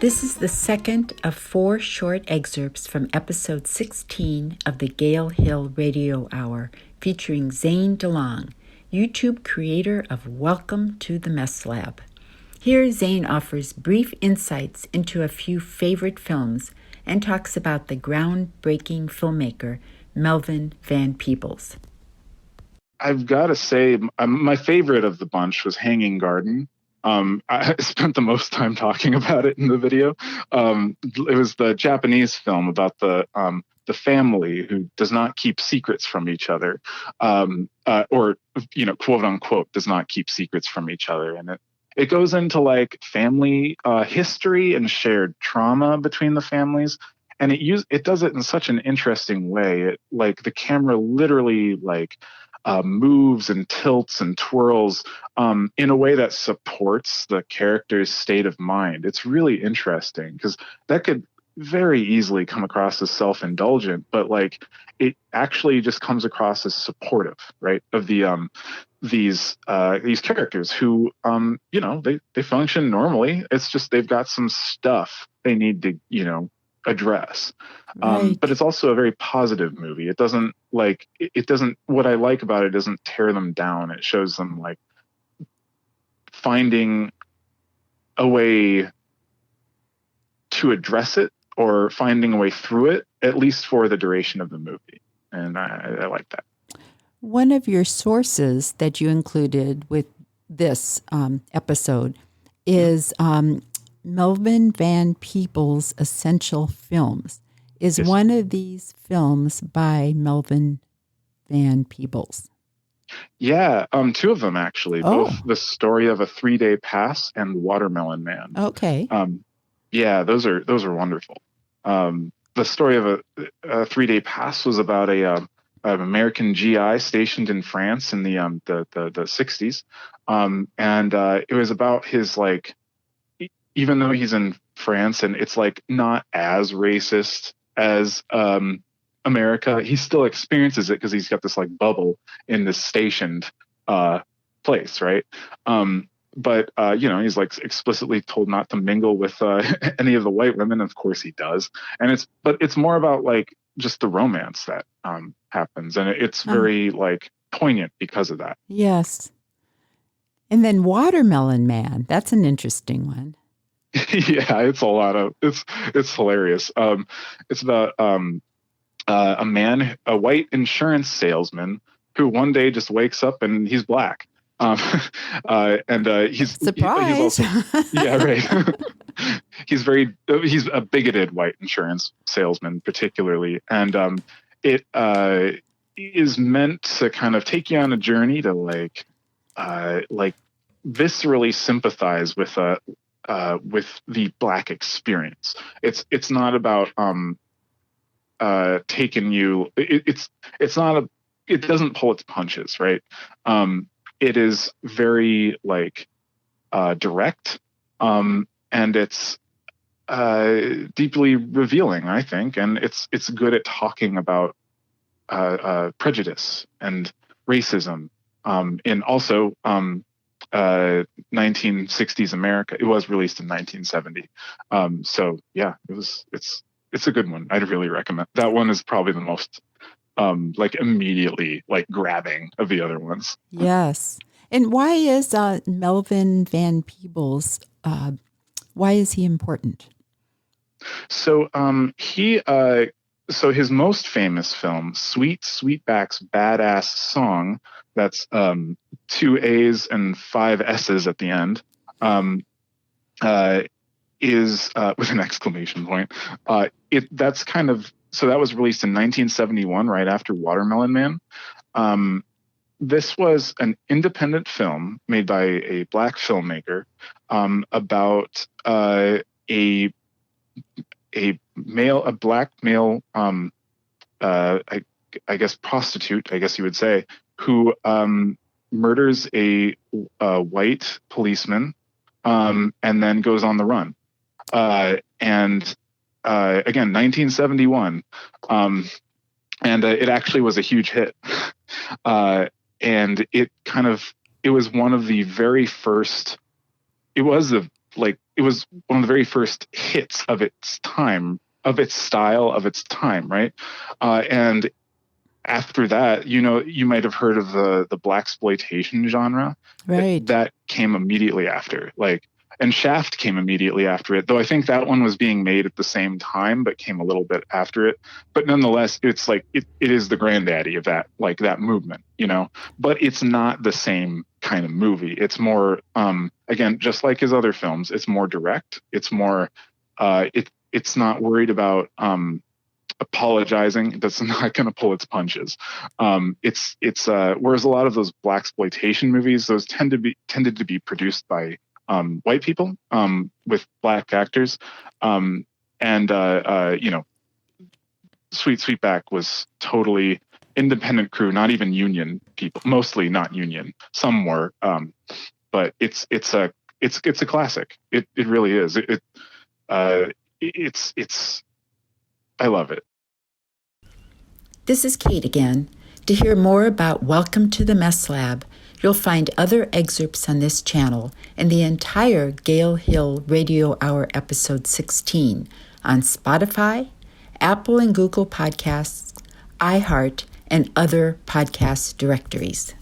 This is the second of 4 short excerpts from episode 16 of the Gale Hill Radio Hour, featuring Zane DeLong, YouTube creator of Welcome to the Mess Lab. Here, Zane offers brief insights into a few favorite films and talks about the groundbreaking filmmaker, Melvin Van Peebles. I've got to say, my favorite of the bunch was Hanging Garden. I spent the most time talking about it in the video. It was the Japanese film about the family who does not keep secrets from each other, or quote unquote, does not keep secrets from each other. And it goes into like family history and shared trauma between the families. And it does it in such an interesting way. It, like, the camera literally moves and tilts and twirls in a way that supports the character's state of mind. It's really interesting because that could very easily come across as self-indulgent, but like it actually just comes across as supportive, right? Of the these characters who they function normally. It's just they've got some stuff they need to address. Right. But it's also a very positive movie. It doesn't what I like about it doesn't tear them down. It shows them like finding a way to address it or finding a way through it, at least for the duration of the movie. And I like that. One of your sources that you included with this episode is Melvin Van Peebles' Essential Films. Is Yes. One of these films by Melvin Van Peebles? Yeah, 2 of them actually. Oh. Both The Story of a 3-Day Pass and Watermelon Man. Okay. Yeah, those are wonderful. The Story of a 3-Day Pass was about an American GI stationed in France in the 60s, and it was about his even though he's in France and it's like not as racist as America, he still experiences it because he's got this like bubble in this stationed place, right? But he's like explicitly told not to mingle with any of the white women. Of course he does, and it's more about like just the romance that happens, and it's very like poignant because of that. Yes. And then Watermelon Man. That's an interesting one. Yeah, it's hilarious. It's about a white insurance salesman who one day just wakes up and he's black. And he's Surprise. He's also, yeah, right. He's a bigoted white insurance salesman, particularly, and it is meant to kind of take you on a journey to like viscerally sympathize with the black experience. It's not about taking you. It's not a. It doesn't pull its punches, right? It is very direct, and it's deeply revealing, I think, and it's good at talking about prejudice and racism, in also 1960s America. It was released in 1970, so yeah, it's a good one. I'd really recommend that one. Is probably the most immediately grabbing of the other ones. Yes. And why is Melvin Van Peebles, why is he important? So so his most famous film, Sweet Sweetback's Badass Song, that's 2 A's and 5 S's at the end, is with an exclamation point. That's kind of, so that was released in 1971, right after Watermelon Man. This was an independent film made by a black filmmaker about a black male, I guess prostitute, I guess you would say, who murders a white policeman and then goes on the run. Again, 1971, and it actually was a huge hit. And it was one of the very first. It was it was one of the very first hits of its time, of its style, of its time, right? And after that, you might have heard of the blaxploitation genre. Right. That came immediately after, and Shaft came immediately after it, though I think that one was being made at the same time, but came a little bit after it. But nonetheless, it's like it is the granddaddy of that, that movement, but it's not the same kind of movie. It's more, again, just like his other films, it's more direct. It's more, it's not worried about, apologizing. That's not going to pull its punches. Whereas a lot of those blaxploitation movies, those tended to be produced by white people with black actors, Sweetback was totally independent crew, not even union people, mostly not union. Some were, but it's a classic. It really is. I love it. This is Kate again. To hear more about Welcome to the Mess Lab, you'll find other excerpts on this channel and the entire Gale Hill Radio Hour episode 16 on Spotify, Apple and Google Podcasts, iHeart, and other podcast directories.